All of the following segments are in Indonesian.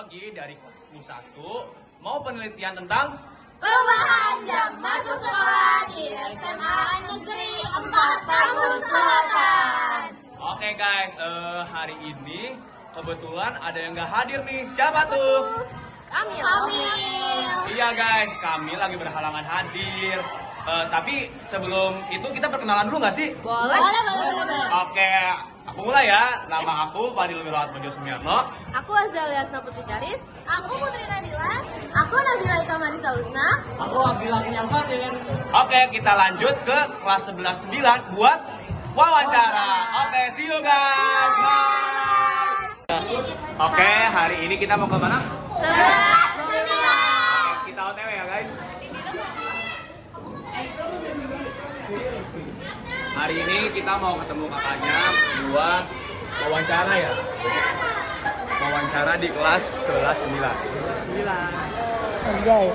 Sosiologi dari kelas 11 mau penelitian tentang perubahan jam masuk sekolah di SMA Negeri 4 Tambun Selatan. Oke guys, hari ini kebetulan ada yang nggak hadir nih. Siapa tuh? Kamil. Iya guys, kami lagi berhalangan hadir. Tapi sebelum itu kita perkenalan dulu nggak sih? Boleh. Oke, aku mulai ya. Nama aku Fadil Wirahmat Bejo Sumiarno. Aku Azalia Snaputi Karis. Aku Putri Nadila. Aku Nabila Ika Marisa Usna. Aku Abdillah Kenyal Fatin. Oke, kita lanjut ke kelas 11-9 buat wawancara. Oke, see you guys. Bye. Oke, hari ini kita mau ke mana? 11-9. Kita OTW ya guys. Hari ini kita mau ketemu kakaknya buat wawancara ya. Wawancara di kelas 11-9. Anjay.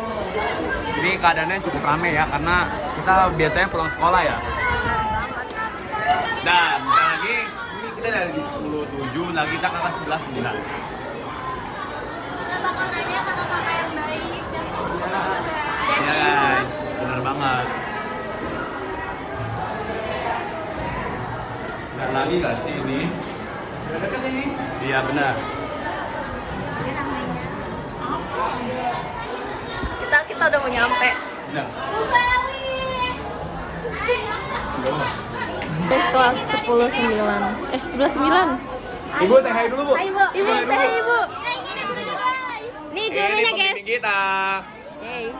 Ini keadaannya cukup rame ya karena kita biasanya pulang sekolah ya. Dan bentar lagi ini kita dari di 10.7 lagi kita ke kelas 11-9. Kita bakal nanya kakak-kakak yang baik dan sosial juga. Ya guys, bener banget. Bener lagi gak sih ini? Udah deket ini? Iya benar. Kita udah mau nyampe. Benar. Guys, kelas 10-9. 11-9. Ibu saya hai dulu bu. Ibu, saya ibu. Nih Ini gurunya guys. pembimbing kita. Yeay.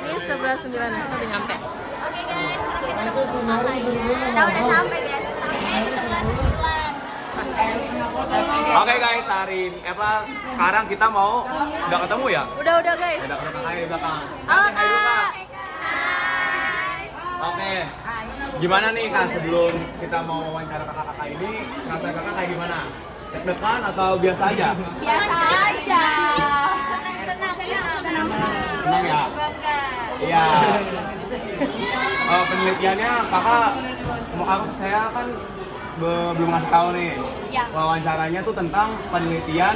Ini 11-9, kita udah nyampe. Kita udah sampai guys. Sampai di 11-9. Oke guys, hari ini sekarang kita mau udah ketemu ya? Udah guys. Udah kakak di belakang. Halo, Hai dulu, Kak. Oke. Gimana nih Kak sebelum kita mau wawancara kakak-kakak ini, rasa kakak kayak gimana? Deg-degan atau biasa aja? Biasa aja. Senang. Senang ya? Iya. Penelitiannya kakak saya kan belum ngasih tahu nih. Ya. Wawancaranya tuh tentang penelitian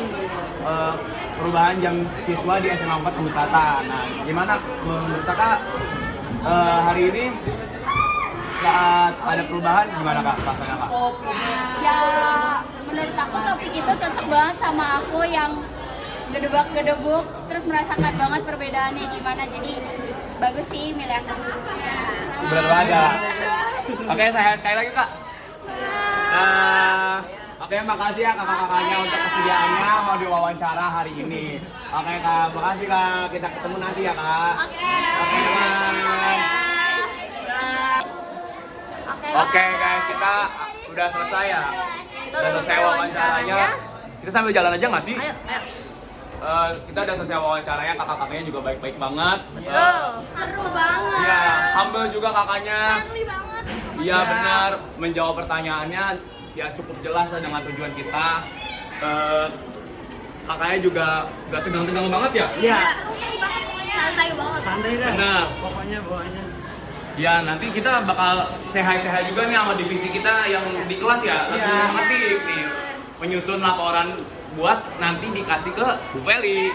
perubahan jam siswa di SMA 4 Tambun Selatan. Nah, gimana menurut kakak hari ini saat ada perubahan gimana kak rasanya kak? Ya, menurut aku topik itu cocok banget sama aku yang gedebak-gedebuk terus merasakan banget perbedaannya gimana. Jadi bagus sih milih aku. Berada. Oke, saya sekali lagi kak. Oke, makasih ya kakak-kakaknya untuk kesediaannya mau diwawancara hari ini. Oke kak, makasih kak. Kita ketemu nanti ya kak. Oke, bye. Oke guys, kita udah selesai ya. Udah selesai wawancaranya. Kita sambil jalan aja nggak sih? Ayo. Kita udah selesai wawancaranya, kakak-kakaknya juga baik-baik banget. Seru banget. Iya, humble juga kakaknya. Friendly banget. Iya benar, menjawab pertanyaannya ya cukup jelas lah dengan tujuan kita. Kakaknya juga gak tegang-tegang banget ya? Iya. Santai banget. Santai deh. Benar. Pokoknya bawaannya. Ya nanti kita bakal sehat-sehat juga nih sama divisi kita yang di kelas ya. Lagi ngetik nih, menyusun laporan buat nanti dikasih ke Bu Feli.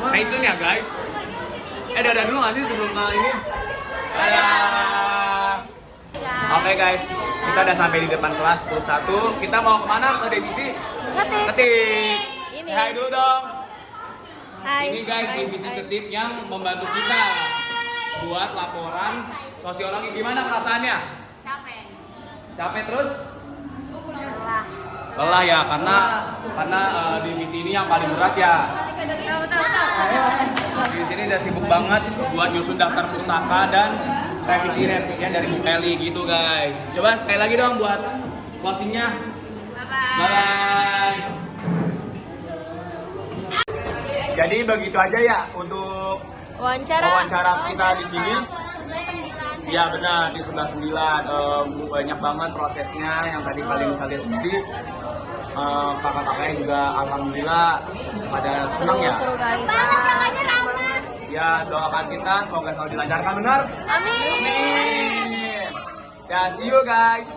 Nah itu nih ya guys. Dadah dulu gak sih sebelum ke ini? Dadah. Oke guys, kita udah sampai di depan kelas 11. Kita mau kemana? Ke divisi? Ketik. Ini. Hai dulu dong. Hai. Ini guys divisi ketik yang membantu kita buat laporan sosiologi. Gimana perasaannya? Capek terus? Lelah ya, karena divisi ini yang paling berat ya. Di sini udah sibuk banget buat nyusun daftar pustaka dan revisi-revisinya dari Bu Feli gitu guys. Coba sekali lagi dong buat closingnya. Bye. Jadi begitu aja ya untuk wawancara kita di sini. Ya benar di 11-9 banyak banget prosesnya yang tadi kalian bisa lihat sendiri. Kakak-kakaknya juga alhamdulillah pada senang ya. Seru guys. Kakaknya ramah. Ya doakan kita semoga selalu dilancarkan benar. Amin. Ya see you guys.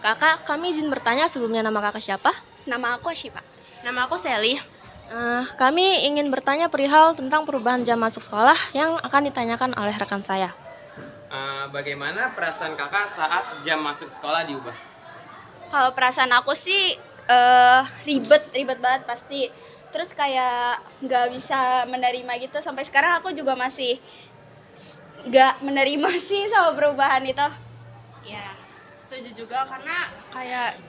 Kakak, kami izin bertanya sebelumnya, nama kakak siapa? Nama aku Ashifa. Nama aku Sally. Kami ingin bertanya perihal tentang perubahan jam masuk sekolah yang akan ditanyakan oleh rekan saya. Bagaimana perasaan kakak saat jam masuk sekolah diubah? Kalau perasaan aku sih ribet banget pasti. Terus kayak nggak bisa menerima gitu. Sampai sekarang aku juga masih nggak menerima sih sama perubahan itu. Ya, setuju juga karena kayak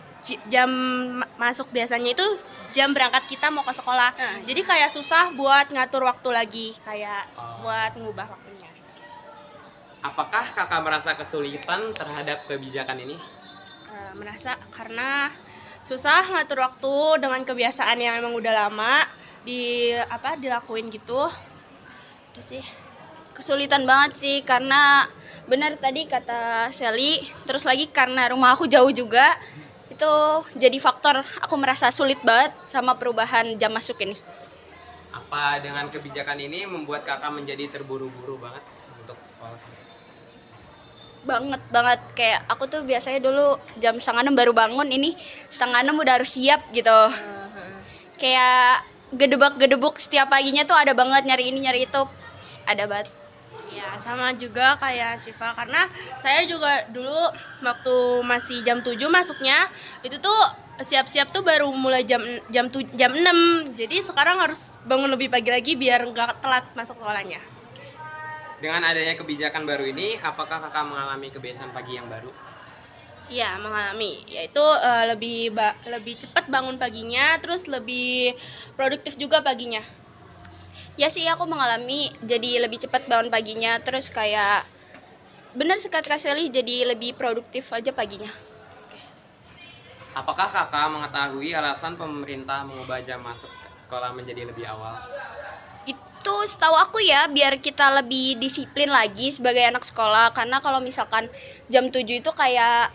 jam masuk biasanya itu jam berangkat kita mau ke sekolah. Jadi kayak susah buat ngatur waktu lagi, kayak buat ngubah waktunya. Apakah kakak merasa kesulitan terhadap kebijakan ini? Merasa karena susah ngatur waktu dengan kebiasaan yang emang udah lama dilakuin gitu. Itu sih. Kesulitan banget sih karena benar tadi kata Sally, terus lagi karena rumah aku jauh juga, itu jadi faktor aku merasa sulit banget sama perubahan jam masuk ini. Apa dengan kebijakan ini membuat kakak menjadi terburu-buru banget untuk sekolah? Banget kayak aku tuh biasanya dulu jam 5:30 baru bangun, ini 5:30 udah harus siap gitu. Kayak gedebak-gedebuk setiap paginya tuh ada banget, nyari ini nyari itu, ada banget. Ya, sama juga kayak Syifa karena saya juga dulu waktu masih jam 7 masuknya, itu tuh siap-siap tuh baru mulai jam 6. Jadi sekarang harus bangun lebih pagi lagi biar nggak telat masuk sekolahnya. Dengan adanya kebijakan baru ini, apakah kakak mengalami kebiasaan pagi yang baru? Iya, mengalami. Yaitu lebih cepat bangun paginya, terus lebih produktif juga paginya. Ya sih, aku mengalami jadi lebih cepat bangun paginya, terus kayak bener sekali Sally, jadi lebih produktif aja paginya. Apakah kakak mengetahui alasan pemerintah mengubah jam masuk sekolah menjadi lebih awal? Itu setahu aku ya, biar kita lebih disiplin lagi sebagai anak sekolah. Karena kalau misalkan jam 7 itu kayak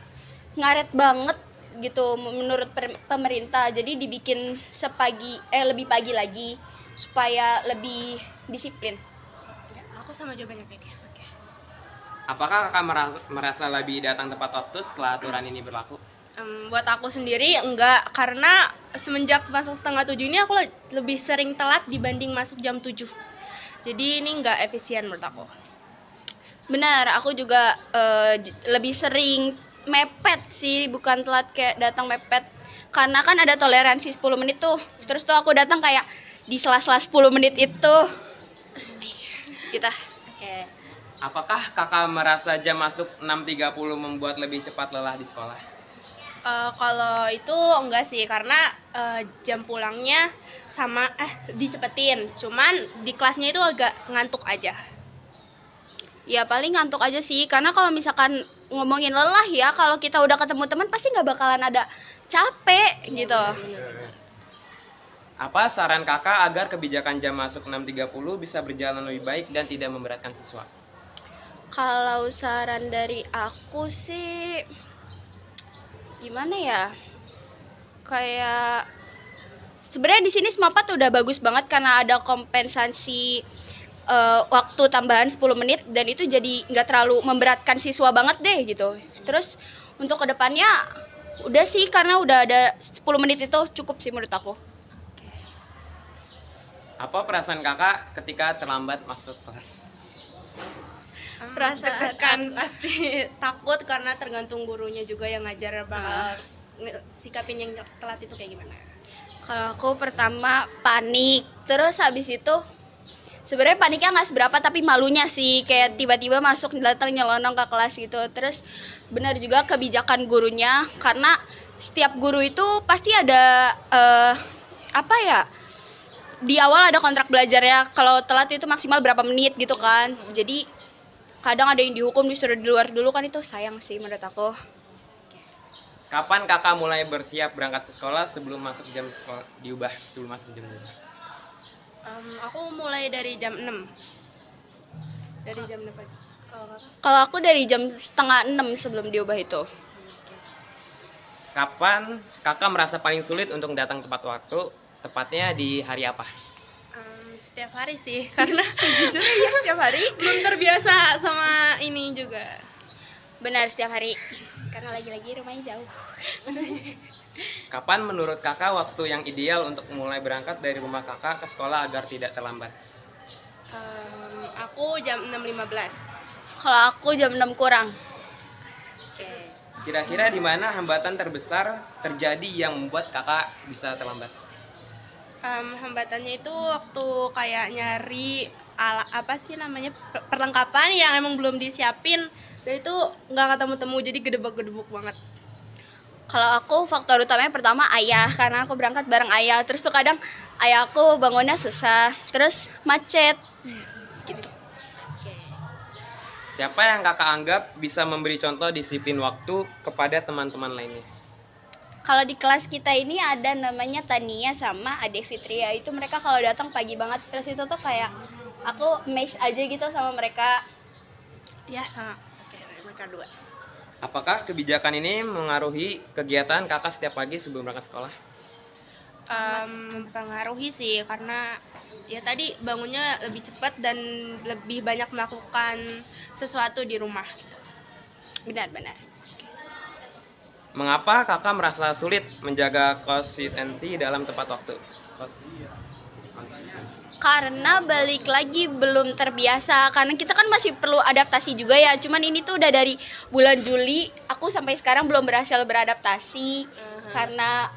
ngaret banget gitu menurut pemerintah. Jadi dibikin lebih pagi lagi supaya lebih disiplin. Ya, aku sama jawabannya kayak dia. Okay. Apakah kakak merasa lebih datang tepat waktu setelah aturan ini berlaku? Buat aku sendiri enggak, karena semenjak masuk 6:30 ini aku lebih sering telat dibanding masuk jam 7. Jadi ini enggak efisien menurut aku. Benar, aku juga lebih sering mepet sih, bukan telat kayak datang mepet. Karena kan ada toleransi 10 menit tuh. Terus tuh aku datang kayak di sela-sela 10 menit itu. Kita. Oke. Apakah kakak merasa jam masuk 6.30 membuat lebih cepat lelah di sekolah? Kalau itu enggak sih, karena jam pulangnya sama dicepetin. Cuman di kelasnya itu agak ngantuk aja. Ya paling ngantuk aja sih, karena kalau misalkan ngomongin lelah ya, kalau kita udah ketemu teman pasti nggak bakalan ada capek gitu. Apa saran kakak agar kebijakan jam masuk 6.30 bisa berjalan lebih baik dan tidak memberatkan siswa? Kalau saran dari aku sih gimana ya? Kayak sebenarnya di sini Semapat udah bagus banget karena ada kompensasi waktu tambahan 10 menit dan itu jadi nggak terlalu memberatkan siswa banget deh gitu. Terus untuk kedepannya udah sih, karena udah ada 10 menit itu cukup sih menurut aku. Apa perasaan kakak ketika terlambat masuk kelas? Perasaan deg-degan pasti, takut karena tergantung gurunya juga yang ngajar bakal sikapin yang telat itu kayak gimana. Kalau aku pertama panik, terus habis itu sebenarnya paniknya nggak seberapa tapi malunya sih, kayak tiba-tiba masuk datang nyelonong ke kelas gitu. Terus benar juga kebijakan gurunya, karena setiap guru itu pasti ada di awal ada kontrak belajarnya, kalau telat itu maksimal berapa menit gitu kan. Jadi kadang ada yang dihukum disuruh di luar dulu kan, itu sayang sih menurut aku. Kapan kakak mulai bersiap berangkat ke sekolah sebelum masuk jam sekolah diubah sebelum masuk jam 2? Aku mulai dari jam 6. Dari jam 6 pagi. Kalau aku dari jam 5:30 sebelum diubah itu. Kapan kakak merasa paling sulit untuk datang tepat waktu? Tepatnya di hari apa? Setiap hari sih, karena jujur ya setiap hari belum terbiasa sama ini juga. Benar, setiap hari. karena lagi-lagi rumahnya jauh. Kapan menurut kakak waktu yang ideal untuk mulai berangkat dari rumah kakak ke sekolah agar tidak terlambat? Aku jam 6.15. Kalau aku jam 6 kurang. Kira-kira di mana hambatan terbesar terjadi yang membuat kakak bisa terlambat? Hambatannya itu waktu kayak nyari perlengkapan yang emang belum disiapin, dan itu nggak ketemu-temu, jadi gedebak-gedebuk banget. Kalau aku faktor utamanya pertama ayah, karena aku berangkat bareng ayah. Terus tuh kadang ayahku bangunnya susah, terus macet gitu. Siapa yang kakak anggap bisa memberi contoh disiplin waktu kepada teman-teman lainnya? Kalau di kelas kita ini ada namanya Tania sama Ade Fitria. Itu mereka kalau datang pagi banget. Terus itu tuh kayak aku amazed aja gitu sama mereka. Ya sama mereka dua. Apakah kebijakan ini mengaruhi kegiatan kakak setiap pagi sebelum berangkat sekolah? Mempengaruhi sih, karena ya tadi bangunnya lebih cepat dan lebih banyak melakukan sesuatu di rumah. Benar-benar. Mengapa kakak merasa sulit menjaga konsistensi dalam tepat waktu? Karena balik lagi belum terbiasa. Karena kita kan masih perlu adaptasi juga ya. Cuman ini tuh udah dari bulan Juli. Aku sampai sekarang belum berhasil beradaptasi. Karena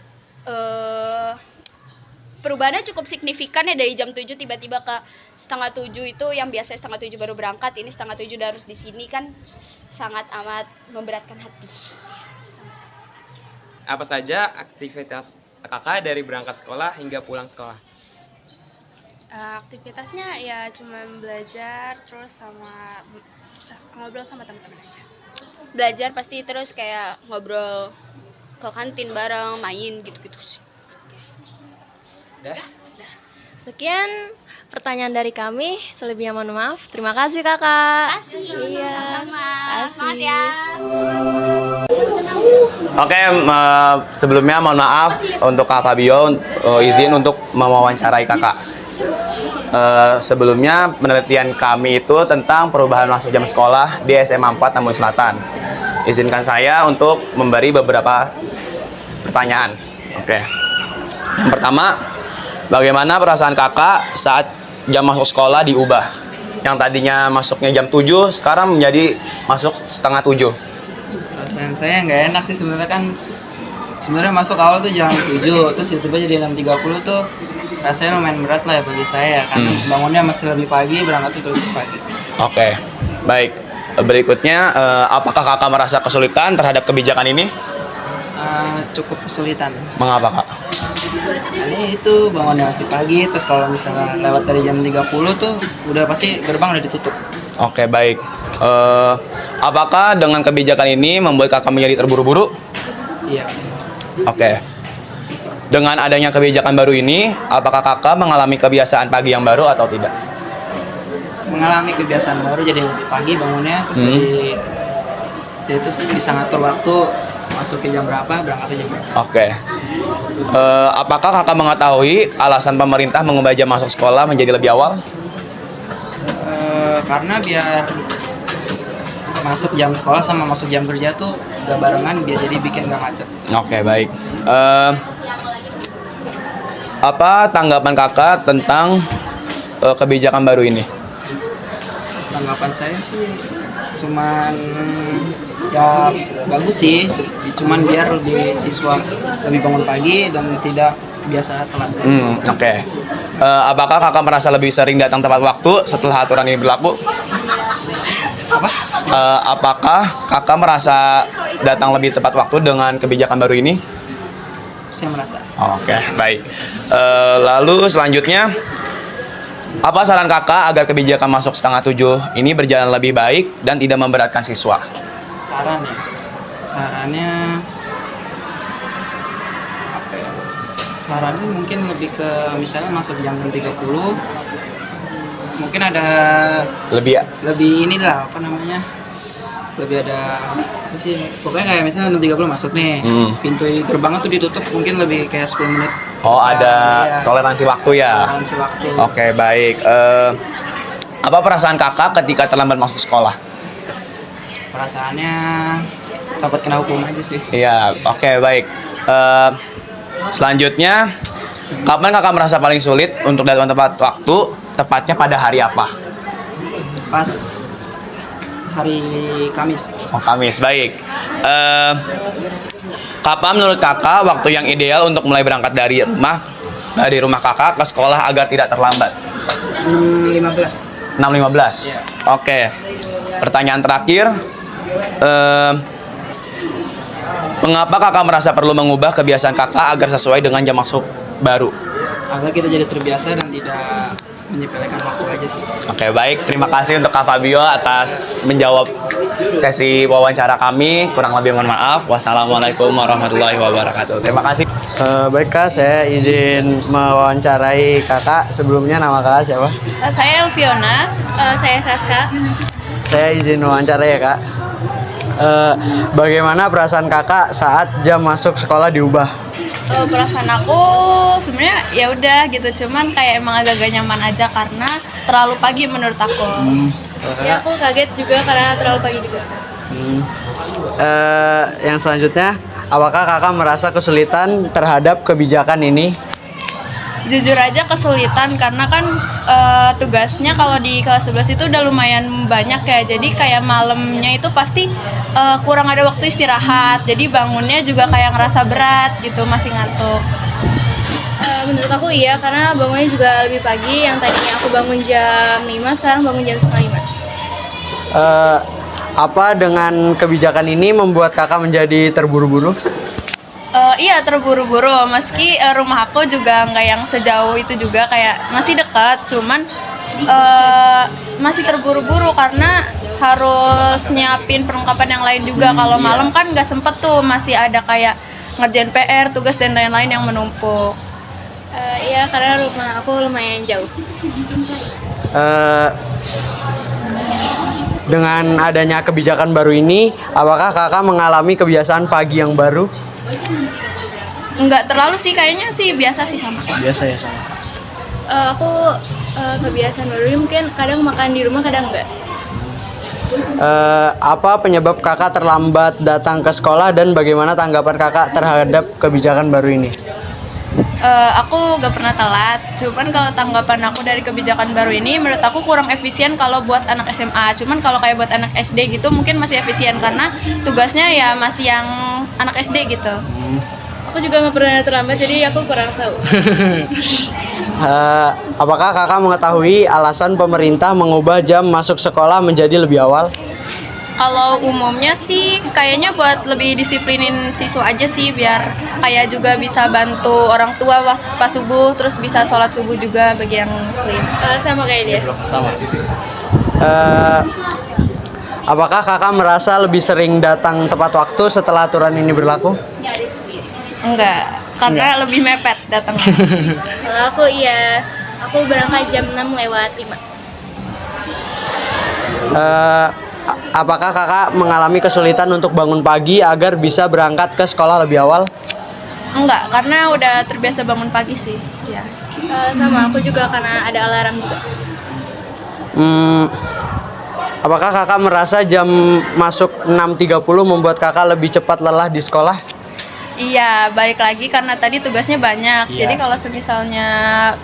perubahannya cukup signifikan ya, dari jam 7 tiba-tiba ke setengah 7 itu yang biasa setengah 7 baru berangkat, ini setengah 7 udah harus di sini, kan sangat amat memberatkan hati. Apa saja aktivitas kakak dari berangkat sekolah hingga pulang sekolah? Aktivitasnya ya cuma belajar, terus sama ngobrol sama teman-teman aja. Belajar pasti, terus kayak ngobrol ke kantin bareng, main gitu-gitu sih. Sekian pertanyaan dari kami. Selebihnya mohon maaf. Terima kasih kakak. Sama-sama. Semangat ya. Oke, sebelumnya mohon maaf untuk Kakak Bio, izin untuk mewawancarai kakak. Sebelumnya penelitian kami itu tentang perubahan masuk jam sekolah di SMA 4 Tambun Selatan. Izinkan saya untuk memberi beberapa pertanyaan. Oke. Yang pertama, bagaimana perasaan kakak saat jam masuk sekolah diubah? Yang tadinya masuknya jam 7, sekarang menjadi masuk setengah 7. Perasaan saya nggak enak sih sebenarnya, kan sebenarnya masuk awal tuh jam 7, terus tiba-tiba jadi 6.30 tuh rasanya lumayan berat lah ya bagi saya, karena bangunnya masih lebih pagi, berangkat itu lebih pagi. Oke, baik. Berikutnya, apakah kakak merasa kesulitan terhadap kebijakan ini? Cukup kesulitan. Mengapa kak? Ini itu bangunnya masih pagi, terus kalau misalnya lewat dari jam 30 tuh udah pasti gerbang udah ditutup. Oke, baik. Apakah dengan kebijakan ini membuat kakak menjadi terburu-buru? Iya. Oke. Dengan adanya kebijakan baru ini, apakah kakak mengalami kebiasaan pagi yang baru atau tidak? Mengalami kebiasaan baru, jadi lebih pagi bangunnya, terus jadi itu bisa ngatur waktu masuk ke jam berapa, berangkat jam berapa. Oke. Apakah kakak mengetahui alasan pemerintah mengubah jam masuk sekolah menjadi lebih awal? Karena biar masuk jam sekolah sama masuk jam kerja tuh gak barengan, biar jadi bikin gak macet. Oke, baik. Apa tanggapan kakak tentang kebijakan baru ini? Tanggapan saya sih cuman ya bagus sih, cuman biar lebih siswa lebih bangun pagi dan tidak biasa telat. Oke. Apakah kakak merasa lebih sering datang tepat waktu setelah aturan ini berlaku? Apa? Apakah kakak merasa datang lebih tepat waktu dengan kebijakan baru ini? Saya merasa. Oke, baik. Lalu selanjutnya, apa saran kakak agar kebijakan masuk setengah 7 ini berjalan lebih baik dan tidak memberatkan siswa? Saran ya? Sarannya apa ya? Sarannya mungkin lebih ke misalnya masuk jam 30, mungkin ada lebih inilah apa namanya, lebih ada apa sih, pokoknya kayak misalnya 6.30 masuk nih, pintu gerbangnya tuh ditutup mungkin lebih kayak 10 menit. Oh, ada ya, toleransi waktu ya? Toleransi waktu. Oke, baik. Apa perasaan kakak ketika terlambat masuk sekolah? Perasaannya takut kena hukum aja sih. Iya, oke, baik. Selanjutnya, kapan kakak merasa paling sulit untuk datang tepat waktu? Tepatnya pada hari apa? Pas hari Kamis. Oh, Kamis, baik. Kapan menurut kakak waktu yang ideal untuk mulai berangkat dari rumah kakak ke sekolah agar tidak terlambat? 15. 6.15. Oke. Pertanyaan terakhir. Mengapa kakak merasa perlu mengubah kebiasaan kakak agar sesuai dengan jam masuk baru? Agar kita jadi terbiasa dan tidak menyepelekan waktu aja sih. Oke, baik. Terima kasih untuk Kak Fabio atas menjawab sesi wawancara kami. Kurang lebih mohon maaf. Wassalamualaikum warahmatullahi wabarakatuh. Terima kasih. Baik Kak, saya izin mewawancarai kakak. Sebelumnya nama kakak siapa? Saya Elviona. Saya Saska. Saya izin mewawancarai ya Kak. Bagaimana perasaan kakak saat jam masuk sekolah diubah? Perasaan aku sebenarnya ya udah gitu, cuman kayak emang agak gak nyaman aja karena terlalu pagi menurut aku. Ya aku kaget juga karena terlalu pagi juga. Yang selanjutnya, apakah kakak merasa kesulitan terhadap kebijakan ini? Jujur aja kesulitan karena kan tugasnya kalau di kelas 11 itu udah lumayan banyak ya, jadi kayak malamnya itu pasti kurang ada waktu istirahat, jadi bangunnya juga kayak ngerasa berat gitu, masih ngantuk. Menurut aku iya, karena bangunnya juga lebih pagi. Yang tadinya aku bangun jam 5, sekarang bangun jam setengah 5. Apa dengan kebijakan ini membuat kakak menjadi terburu-buru? Iya terburu-buru, meski rumah aku juga nggak yang sejauh itu juga, kayak masih dekat, cuman masih terburu-buru karena harus nyiapin perlengkapan yang lain juga. Kalau malam kan nggak sempet tuh, masih ada kayak ngerjain PR, tugas dan lain-lain yang menumpuk. Iya, karena rumah aku lumayan jauh. Dengan adanya kebijakan baru ini, apakah kakak mengalami kebiasaan pagi yang baru? Nggak terlalu sih, kayaknya sih biasa sih sama. Biasa ya sama. Aku kebiasaan baru ini mungkin kadang makan di rumah, kadang enggak. Apa penyebab kakak terlambat datang ke sekolah dan bagaimana tanggapan kakak terhadap kebijakan baru ini? Aku gak pernah telat, cuman kalau tanggapan aku dari kebijakan baru ini, menurut aku kurang efisien kalau buat anak SMA. Cuman kalau kayak buat anak SD gitu mungkin masih efisien karena tugasnya ya masih yang anak SD gitu. Aku juga nggak pernah terlambat, jadi aku kurang tahu. Apakah kakak mengetahui alasan pemerintah mengubah jam masuk sekolah menjadi lebih awal? Kalau umumnya sih kayaknya buat lebih disiplinin siswa aja sih, biar kayak juga bisa bantu orang tua pas subuh, terus bisa sholat subuh juga bagi yang muslim. Sama kayak dia. Sama. Apakah kakak merasa lebih sering datang tepat waktu setelah aturan ini berlaku? Enggak, karena lebih mepet datangnya. Kalau aku iya, aku berangkat jam 6:05. Apakah kakak mengalami kesulitan untuk bangun pagi agar bisa berangkat ke sekolah lebih awal? Enggak, karena udah terbiasa bangun pagi sih. Ya. Sama aku juga karena ada alarm juga. Apakah kakak merasa jam masuk 6.30 membuat kakak lebih cepat lelah di sekolah? Iya, balik lagi karena tadi tugasnya banyak. Iya. Jadi kalau misalnya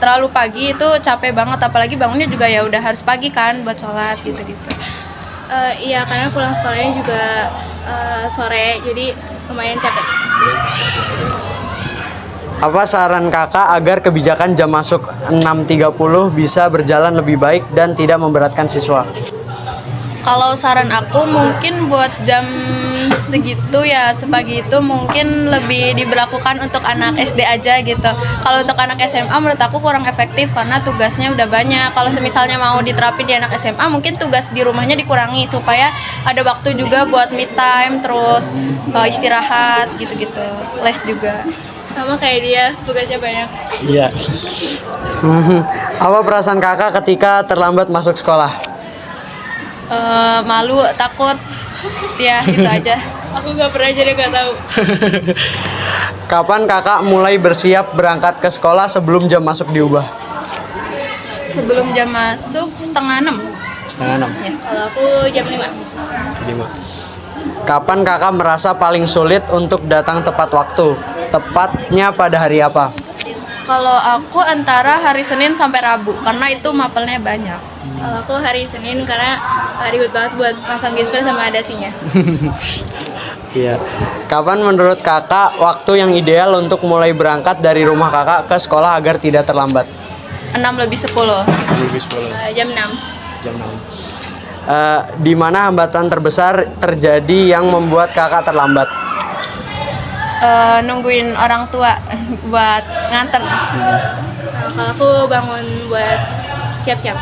terlalu pagi itu capek banget, apalagi bangunnya juga ya udah harus pagi kan buat sholat gitu-gitu. Iya, karena pulang sekolahnya juga sore, jadi lumayan capek. Apa saran kakak agar kebijakan jam masuk 6.30 bisa berjalan lebih baik dan tidak memberatkan siswa? Kalau saran aku mungkin buat jam segitu ya, sepagi itu mungkin lebih diberlakukan untuk anak SD aja gitu. Kalau untuk anak SMA menurut aku kurang efektif karena tugasnya udah banyak. Kalau misalnya mau diterapin di anak SMA mungkin tugas di rumahnya dikurangi supaya ada waktu juga buat me time, terus istirahat gitu-gitu, les juga. Sama kayak dia, tugasnya banyak. Iya. Apa perasaan kakak ketika terlambat masuk sekolah? Malu, takut, ya gitu aja. Aku nggak pernah, jadi nggak tahu. Kapan kakak mulai bersiap berangkat ke sekolah sebelum jam masuk diubah? Sebelum jam masuk 5:30. 5:30. Kalau aku jam 5. Kapan kakak merasa paling sulit untuk datang tepat waktu? Tepatnya pada hari apa? Kalau aku antara hari Senin sampai Rabu karena itu mapelnya banyak. Kalau aku hari Senin karena ribet banget buat pasang gesper sama adasinya. Iya. Kapan menurut kakak waktu yang ideal untuk mulai berangkat dari rumah kakak ke sekolah agar tidak terlambat? 6:10. Jam 6. Jam 6. Di mana hambatan terbesar terjadi yang membuat kakak terlambat? Nungguin orang tua buat nganter. Kalau aku bangun buat siap-siap.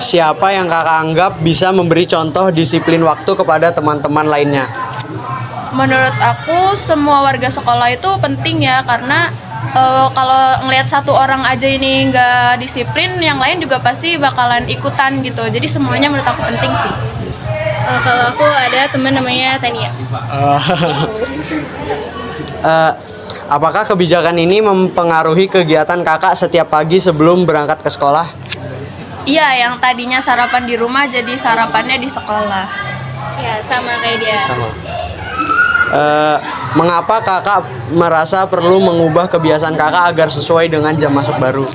Siapa yang kakak anggap bisa memberi contoh disiplin waktu kepada teman-teman lainnya? Menurut aku semua warga sekolah itu penting ya karena kalau ngelihat satu orang aja ini nggak disiplin, yang lain juga pasti bakalan ikutan gitu. Jadi semuanya menurut aku penting sih. Kalau aku ada teman namanya Tania. Apakah kebijakan ini mempengaruhi kegiatan kakak setiap pagi sebelum berangkat ke sekolah? Iya, yang tadinya sarapan di rumah jadi sarapannya di sekolah. Ya, sama kayak dia. Sama. Mengapa kakak merasa perlu mengubah kebiasaan kakak agar sesuai dengan jam masuk baru?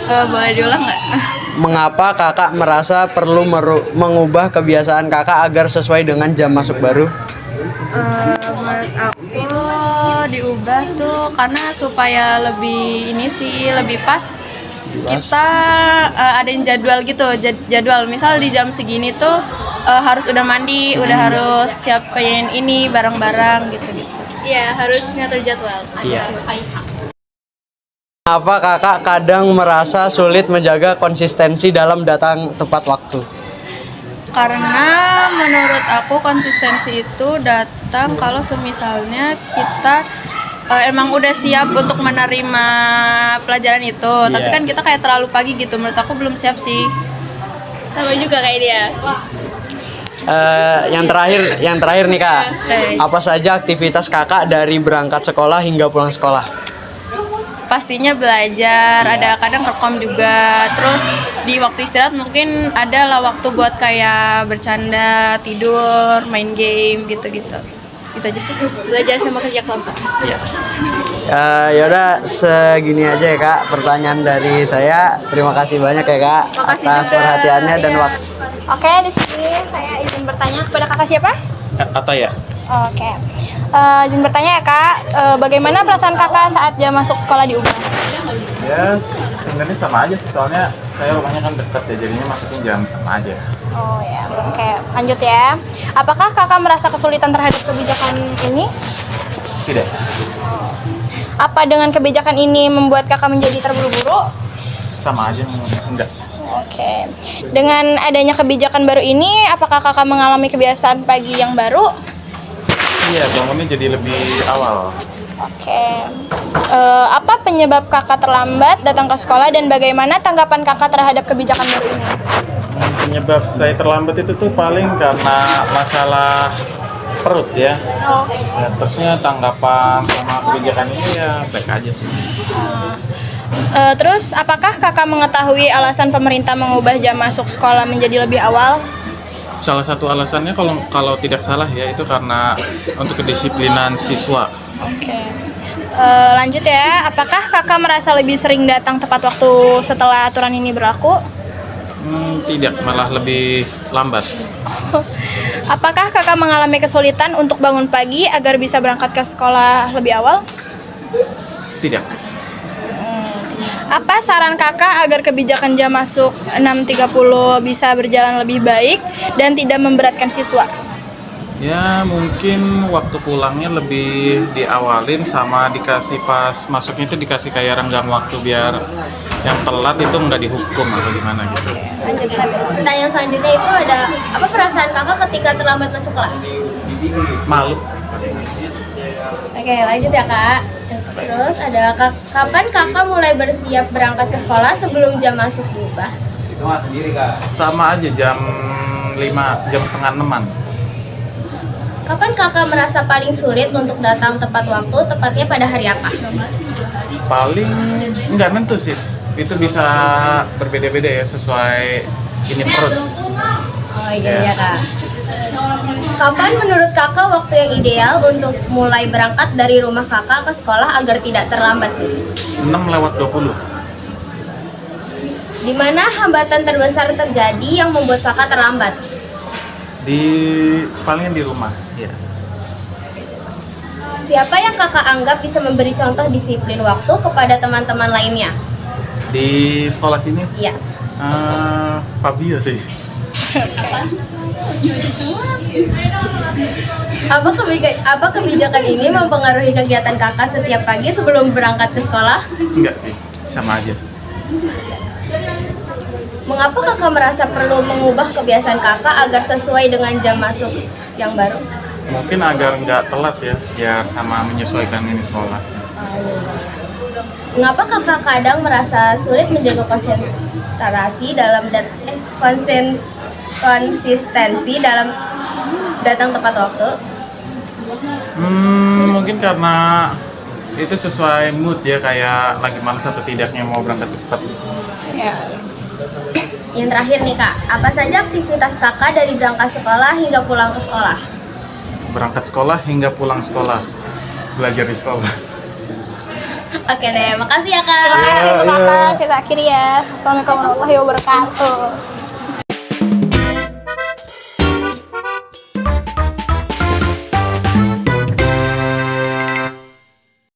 Boleh diulang nggak? Mengapa kakak merasa perlu mengubah kebiasaan kakak agar sesuai dengan jam masuk baru? Menurut aku diubah tuh karena supaya lebih ini sih lebih pas. Kita adain jadwal gitu, jadwal misal di jam segini tuh harus udah mandi, udah harus siapin ini barang-barang gitu-gitu. Iya, harus ngatur jadwal. Iya. Apa kakak kadang merasa sulit menjaga konsistensi dalam datang tepat waktu? Karena menurut aku konsistensi itu datang kalau semisalnya kita emang udah siap untuk menerima pelajaran itu, tapi kan kita kayak terlalu pagi gitu. Menurut aku belum siap sih. Sama juga kayak dia. Yang terakhir nih kak, apa saja aktivitas kakak dari berangkat sekolah hingga pulang sekolah? Pastinya belajar, ada kadang rekom juga. Terus di waktu istirahat mungkin ada lah waktu buat kayak bercanda, tidur, main game gitu-gitu. Gitu aja sih. Belajar sama kerja kelompok. Yaudah segini aja ya kak pertanyaan dari saya. Terima kasih banyak ya kak atas perhatiannya dan waktu. Oke, di sini saya izin bertanya kepada kakak siapa? Ataya. Oke. Izin bertanya ya kak, bagaimana perasaan kakak saat jam masuk sekolah diubah? Ya sebenarnya sama aja sih, soalnya saya rumahnya kan dekat ya, jadinya masuknya jam sama aja. Oh ya, oke. Lanjut ya. Apakah kakak merasa kesulitan terhadap kebijakan ini? Tidak. Apa dengan kebijakan ini membuat kakak menjadi terburu-buru? Sama aja, enggak. Oke. Dengan adanya kebijakan baru ini, apakah kakak mengalami kebiasaan pagi yang baru? Iya, bangunnya jadi lebih awal. Oke. Apa penyebab kakak terlambat datang ke sekolah dan bagaimana tanggapan kakak terhadap kebijakan baru ini? Penyebab saya terlambat itu tuh paling karena masalah perut ya. Ya, terusnya tanggapan sama kebijakan ini ya baik aja sih. Terus, apakah kakak mengetahui alasan pemerintah mengubah jam masuk sekolah menjadi lebih awal? Salah satu alasannya kalau tidak salah ya itu karena untuk kedisiplinan siswa. Oke. Lanjut ya. Apakah kakak merasa lebih sering datang tepat waktu setelah aturan ini berlaku? Tidak, malah lebih lambat. Apakah kakak mengalami kesulitan untuk bangun pagi agar bisa berangkat ke sekolah lebih awal? Tidak. Apa saran kakak agar kebijakan jam masuk 6.30 bisa berjalan lebih baik dan tidak memberatkan siswa? Ya mungkin waktu pulangnya lebih diawalin sama dikasih pas masuknya itu dikasih kayak renggang waktu biar yang telat itu nggak dihukum atau gimana gitu. Pertanyaan selanjutnya itu ada apa perasaan kakak ketika terlambat masuk kelas? Malu. Oke, lanjut ya kak. Terus ada kapan kakak mulai bersiap berangkat ke sekolah sebelum jam masuk berubah? Itu mah sendiri kak. Sama aja jam 5, jam setengah 6-an. Kapan kakak merasa paling sulit untuk datang tepat waktu, tepatnya pada hari apa? Paling nggak nentu sih. Itu bisa berbeda-beda ya sesuai ini perut. Oh Oh iya kak. Kapan menurut kakak waktu yang ideal untuk mulai berangkat dari rumah kakak ke sekolah agar tidak terlambat? 6:20. Di mana hambatan terbesar terjadi yang membuat kakak terlambat? Paling di rumah, ya. Siapa yang kakak anggap bisa memberi contoh disiplin waktu kepada teman-teman lainnya? Di sekolah sini? Iya. Fabio sih. Apa kebijakan ini mempengaruhi kegiatan kakak setiap pagi sebelum berangkat ke sekolah? Enggak sih, sama aja. Mengapa kakak merasa perlu mengubah kebiasaan kakak agar sesuai dengan jam masuk yang baru? Mungkin agar nggak telat ya, biar sama menyesuaikan ini sekolah. Mengapa kakak kadang merasa sulit menjaga konsentrasi dalam konsistensi dalam datang tepat waktu? Mungkin karena itu sesuai mood ya, kayak lagi malas atau tidaknya mau berangkat cepat. Ya. Yang terakhir nih kak, apa saja aktivitas kakak dari berangkat sekolah hingga pulang ke sekolah? Berangkat sekolah hingga pulang sekolah, belajar di sekolah. Oke deh, makasih ya kak. Terima kasih kakak. Kita akhiri ya. Assalamualaikum warahmatullahi wabarakatuh.